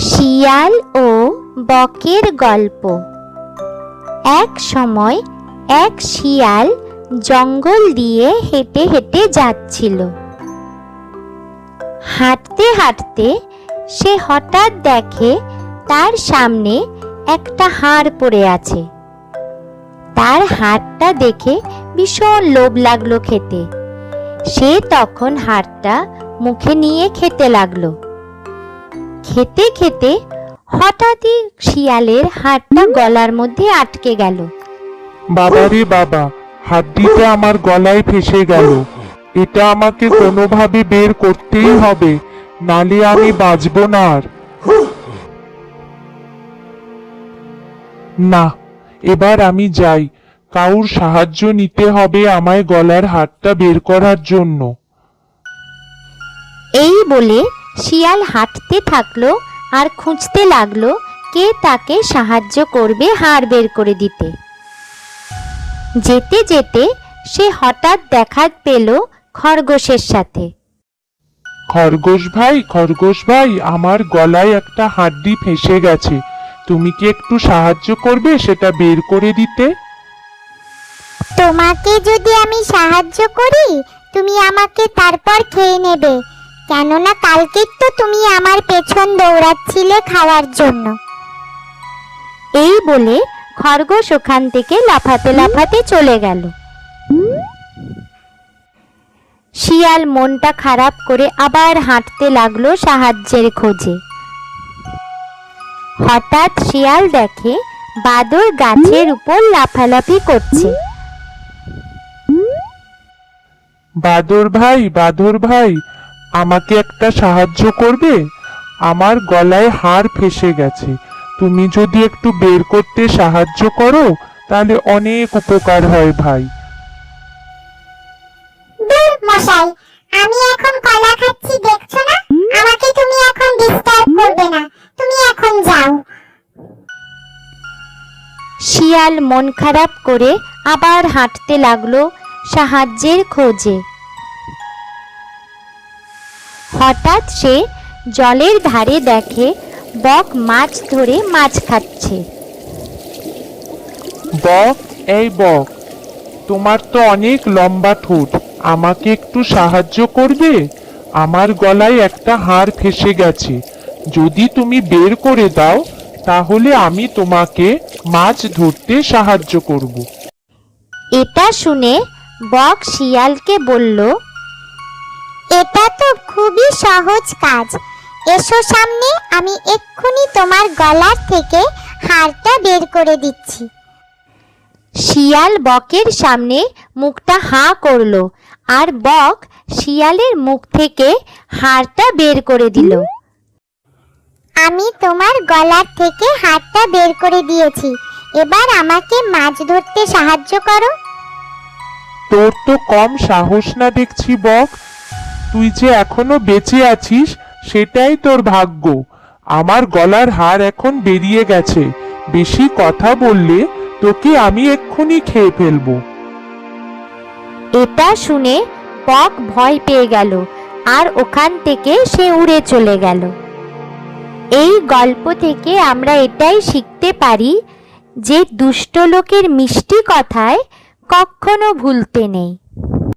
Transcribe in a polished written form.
শিয়াল ও বকের গল্প। এক সময় এক শিয়াল জঙ্গল দিয়ে হেঁটে হেঁটে যাচ্ছিল। হাঁটতে হাঁটতে সে হঠাৎ দেখে তার সামনে একটা হাড় পড়ে আছে। তার হাড়টা দেখে ভীষণ লোভ লাগলো খেতে। সে তখন হাড়টা মুখে নিয়ে খেতে লাগলো। খেতে খেতে হঠাৎই শিয়ালের হাড়টা গলার মধ্যে আটকে গেল। বাবা রে বাবা, হাড্ডিটা আমার গলায় ফেসে গেল। এটা আমাকে কোনোভাবে বের করতেই হবে, নালে আমি বাঁচবো না আর। না, এবার আমি যাই, কাউর সাহায্য নিতে হবে আমায় গলার হাড়টা বের করার জন্য। এই বলে শিয়াল হাঁটতে থাকলো আর খুঁজতে লাগলো কে তাকে সাহায্য করবে হাড় বের করে দিতে। যেতে যেতে সে হঠাৎ দেখা পেল খরগোশের সাথে। খরগোশ ভাই, আমার গলায় একটা হাড্ডি ফেসে গেছে। তুমি কি একটু সাহায্য করবে সেটা বের করে দিতে? তোমাকে যদি আমি সাহায্য করি, তুমি আমাকে তারপর খেয়ে নেবে, কেননা কালকে তো তুমি আমার পেছন দৌড়াচ্ছিলে খাওয়ার জন্য। এই বলে খরগোশ ওখান থেকে লাফাতে লাফাতে চলে গেল। শিয়াল মনটা খারাপ করে আবার হাঁটতে লাগলো সাহায্যের খোঁজে। হঠাৎ শিয়াল দেখে বাদর গাছের উপর লাফালাফি করছে। বাদর ভাই, আমাকে একটা সাহায্য করবে? আমার গলায় হাড় ফেসে গেছে। তুমি যদি একটু বের করতে সাহায্য করো তাহলে অনেক উপকার হয় ভাই। দূর মশাই, আমি এখন কলা খাচ্ছি, দেখছো না? আমাকে তুমি এখন ডিস্টার্ব করবে না, তুমি এখন যাও। শিয়াল মন খারাপ করে আবার হাঁটতে লাগলো সাহায্যের খোঁজে। হঠাৎ সে জলের ধারে দেখে বক মাছ ধরে মাছ খাচ্ছে। এই বক, তোমার তো অনেক লম্বা ঠোঁট, আমাকে একটু সাহায্য করবে? আমার গলায় একটা হাড় ফেসে গেছে, যদি তুমি বের করে দাও তাহলে আমি তোমাকে মাছ ধরতে সাহায্য করব। এটা শুনে বক শিয়ালকে বলল, এটা তো খুবই সহজ কাজ, এসো সামনে, আমি এক্ষুনি তোমার গলার থেকে হাড়টা বের করে দিচ্ছি। শিয়াল বকের সামনে মুখটা হাঁ করলো আর বক শিয়ালের মুখ থেকে হাড়টা বের করে দিল। আমি তোমার গলার থেকে হাড়টা বের করে দিয়েছি, এবার আমাকে মাছ ধরতে সাহায্য করো। তোর তো কম সাহস না দেখছি বক, তুই যে এখনো বেঁচে আছিস সেটাই তোর ভাগ্য। আমার গলার হাড় এখন বেরিয়ে গেছে, বেশি কথা বললে তোকে আমি এক্ষুনি খেয়ে ফেলবো। এটা শুনে বক ভয় পেয়ে গেল আর ওখান থেকে সে উড়ে চলে গেল। এই গল্প থেকে আমরা এটাই শিখতে পারি যে দুষ্ট লোকের মিষ্টি কথায় কখনো ভুলতে নেই।